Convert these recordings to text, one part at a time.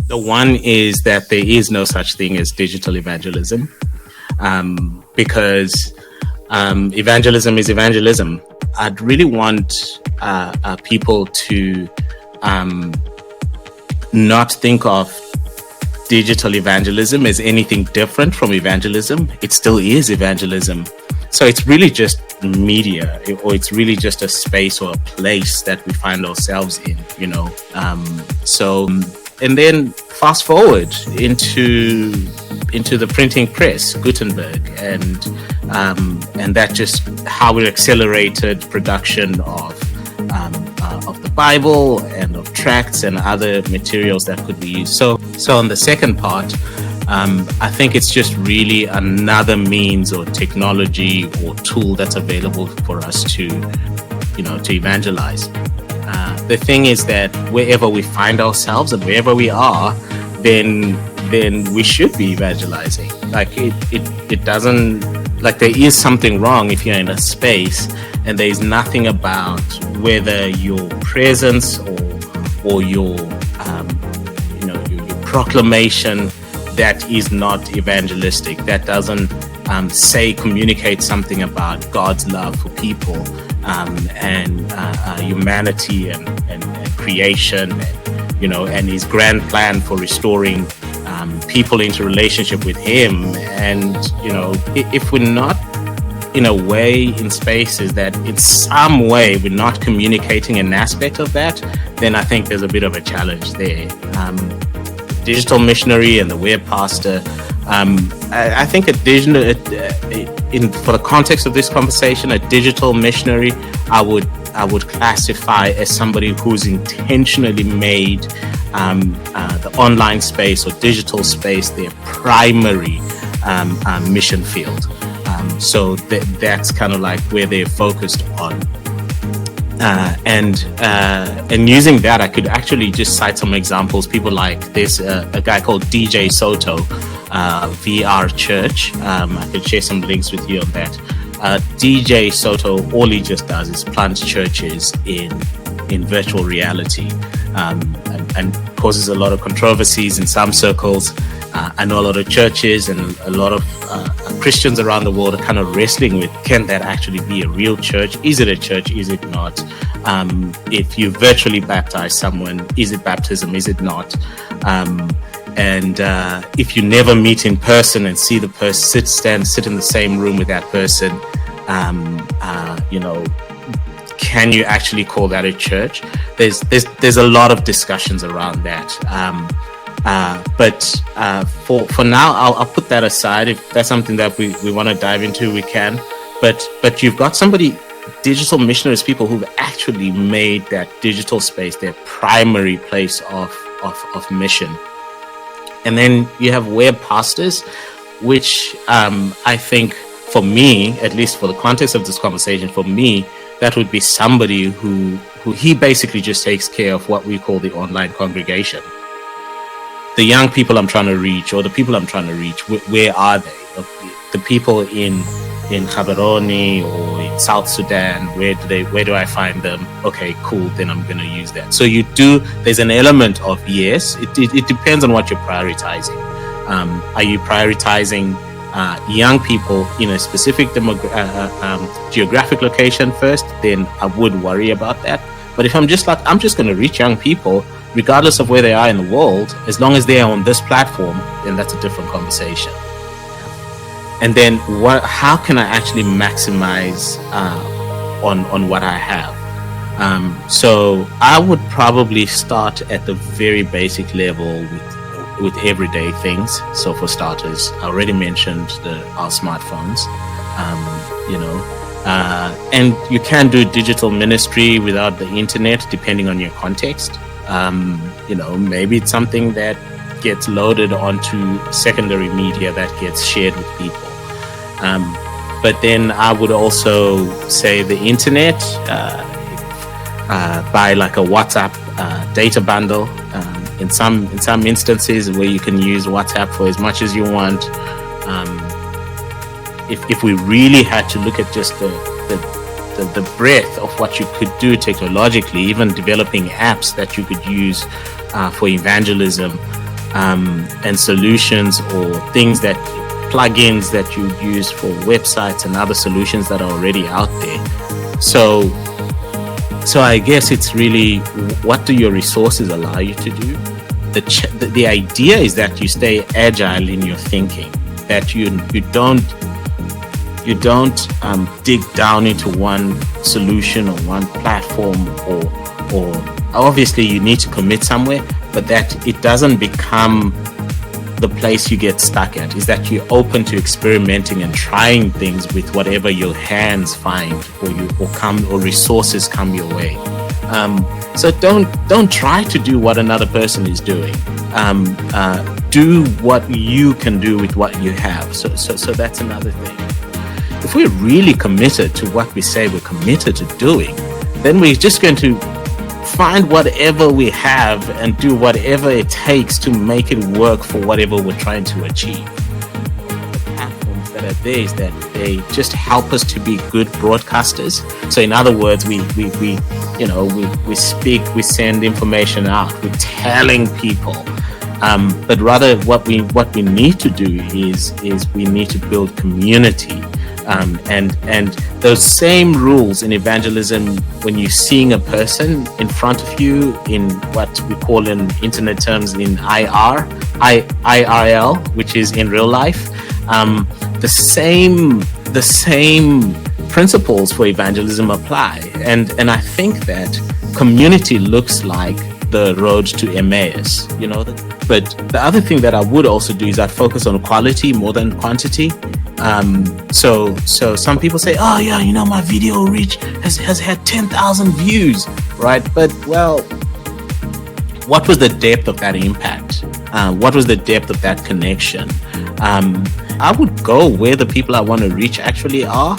The one is that there is no such thing as digital evangelism, because evangelism is evangelism. I'd really want people to not think of digital evangelism as anything different from evangelism. It still is evangelism. So it's really just media, or it's really just a space or a place that we find ourselves in, you know. And then fast forward into the printing press, Gutenberg, and that just how it accelerated production of the Bible and of tracts and other materials that could be used. So on the second part, I think it's just really another means or technology or tool that's available for us to evangelize. The thing is that wherever we find ourselves and wherever we are, then we should be evangelizing. Like it doesn't, like, there is something wrong if you're in a space and there is nothing about whether your presence or your proclamation that is not evangelistic, that doesn't communicate something about God's love for people and humanity and creation, and his grand plan for restoring people into relationship with him. And if we're not in a way in spaces that in some way we're not communicating an aspect of that, then I think there's a bit of a challenge there. Digital missionary and the web pastor, I think for the context of this conversation, a digital missionary, I would classify as somebody who's intentionally made the online space or digital space their primary mission field. So that's kind of like where they're focused on. And using that, I could actually just cite some examples. People like this, a guy called DJ Soto VR Church. I could share some links with you on that. DJ Soto, all he just does is plant churches in virtual reality, and causes a lot of controversies in some circles. I know a lot of churches and a lot of Christians around the world are kind of wrestling with, can that actually be a real church? Is it a church? Is it not? If you virtually baptize someone, is it baptism? Is it not? And if you never meet in person and see the person sit in the same room with that person, can you actually call that a church? There's a lot of discussions around that. But for now, I'll put that aside. If that's something that we want to dive into, we can. But you've got digital missionaries, people who've actually made that digital space their primary place of mission. And then you have web pastors, which I think, for me, at least for the context of this conversation, for me, that would be somebody who he basically just takes care of what we call the online congregation. The young people I'm trying to reach, or the people I'm trying to reach, where are they? The people in Gaborone or in South Sudan, where do I find them? Okay, cool, then I'm going to use that. So there's an element of, yes, it depends on what you're prioritizing. Are you prioritizing young people in a specific geographic location first? Then I would worry about that. But if I'm just going to reach young people, regardless of where they are in the world, as long as they are on this platform, then that's a different conversation. And then how can I actually maximize on what I have? So I would probably start at the very basic level with everyday things. So for starters, I already mentioned our smartphones, and you can do digital ministry without the internet, depending on your context. Maybe it's something that gets loaded onto secondary media that gets shared with people. But then I would also say the internet, buy like a WhatsApp data bundle. In some instances where you can use WhatsApp for as much as you want. If we really had to look at just the breadth of what you could do technologically, even developing apps that you could use for evangelism, and solutions or things that plugins that you use for websites and other solutions that are already out there. So I guess it's really, what do your resources allow you to do? The idea is that you stay agile in your thinking, that you don't dig down into one solution or one platform, or obviously you need to commit somewhere, but that it doesn't become the place you get stuck at. Is that you're open to experimenting and trying things with whatever your hands find, or resources come your way. So don't try to do what another person is doing. Do what you can do with what you have. So that's another thing. If we're really committed to what we say we're committed to doing, then we're just going to find whatever we have and do whatever it takes to make it work for whatever we're trying to achieve. The platforms that are there is that they just help us to be good broadcasters. So in other words, we speak, we send information out, we're telling people. But rather what we need to do is we need to build community. And those same rules in evangelism, when you're seeing a person in front of you in what we call in internet terms in IRL, which is in real life, the same principles for evangelism apply. And I think that community looks like the road to Emmaus, But the other thing that I would also do is I'd focus on quality more than quantity. So some people say, oh yeah, my video reach has had 10,000 views, right? But well, what was the depth of that impact? What was the depth of that connection? I would go where the people I want to reach actually are.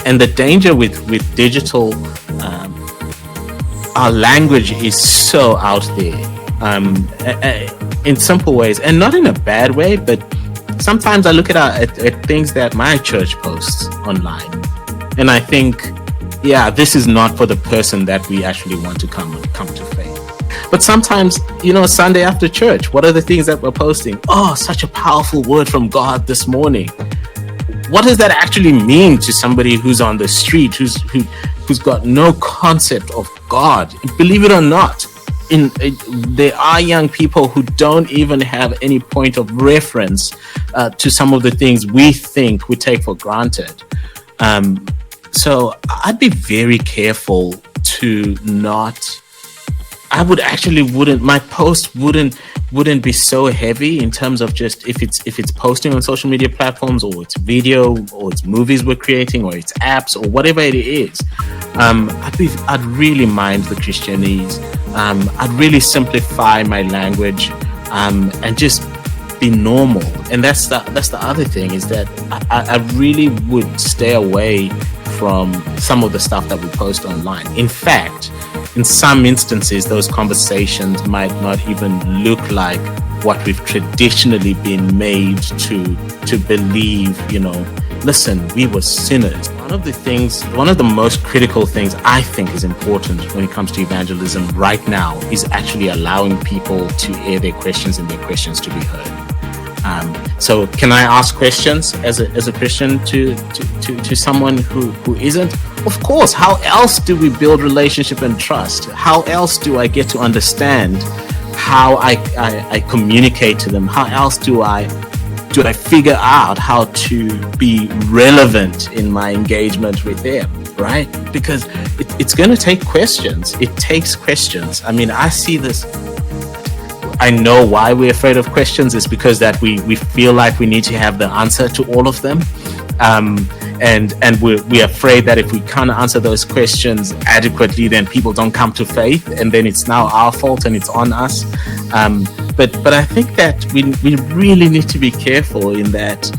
And the danger with digital, our language is so out there, in simple ways, and not in a bad way, but sometimes I look at things that my church posts online, and I think, yeah, this is not for the person that we actually want to come to faith. But sometimes, Sunday after church, what are the things that we're posting? Oh, such a powerful word from God this morning. What does that actually mean to somebody who's on the street, who's got no concept of God? Believe it or not, there are young people who don't even have any point of reference to some of the things we think we take for granted. So I'd be very careful to not. My post wouldn't be so heavy in terms of just if it's posting on social media platforms, or it's video, or it's movies we're creating, or it's apps, or whatever it is. I'd really mind the Christianese. I'd really simplify my language, and just be normal. And that's the other thing, is that I really would stay away from some of the stuff that we post online. In fact, in some instances, those conversations might not even look like what we've traditionally been made to believe. Listen, we were sinners. One of the most critical things I think is important when it comes to evangelism right now is actually allowing people to air their questions and their questions to be heard. So can I ask questions as a Christian to someone who isn't? Of course. How else do we build relationship and trust? How else do I get to understand how I communicate to them? How else do I figure out how to be relevant in my engagement with them, right? Because it's going to take questions. It takes questions. I mean, I see this. I know why we're afraid of questions. It's because that we feel like we need to have the answer to all of them. And we're afraid that if we can't answer those questions adequately, then people don't come to faith, and then it's now our fault and it's on us. But I think that we really need to be careful in that.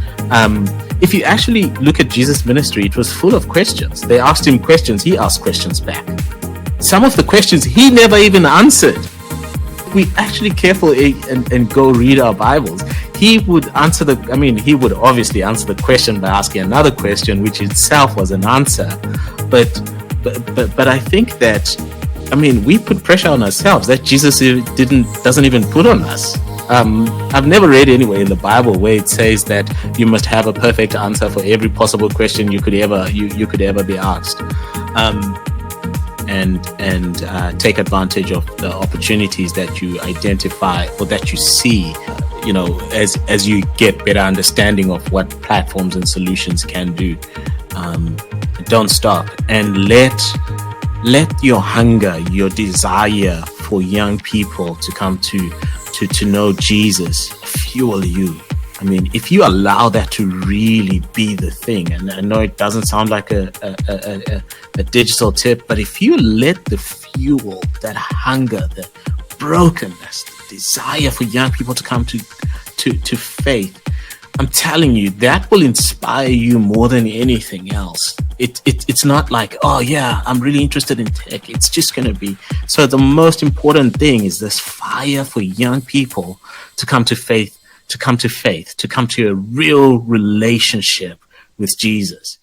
If you actually look at Jesus' ministry, it was full of questions. They asked him questions, he asked questions back. Some of the questions he never even answered. We actually careful and go read our Bibles, he would obviously answer the question by asking another question, which itself was an answer. But I think that, we put pressure on ourselves that Jesus doesn't even put on us. I've never read anywhere in the Bible where it says that you must have a perfect answer for every possible question you could ever be asked, and take advantage of the opportunities that you identify or that you see, as you get better understanding of what platforms and solutions can do. Don't stop, and let your hunger, your desire for young people to come to know Jesus fuel you. I mean, if you allow that to really be the thing, and I know it doesn't sound like a digital tip, but if you let the fuel, that hunger, the brokenness, the desire for young people to come to faith, I'm telling you, that will inspire you more than anything else. It's not like, oh yeah, I'm really interested in tech. It's just going to be. So the most important thing is this fire for young people to come to faith, to come to a real relationship with Jesus.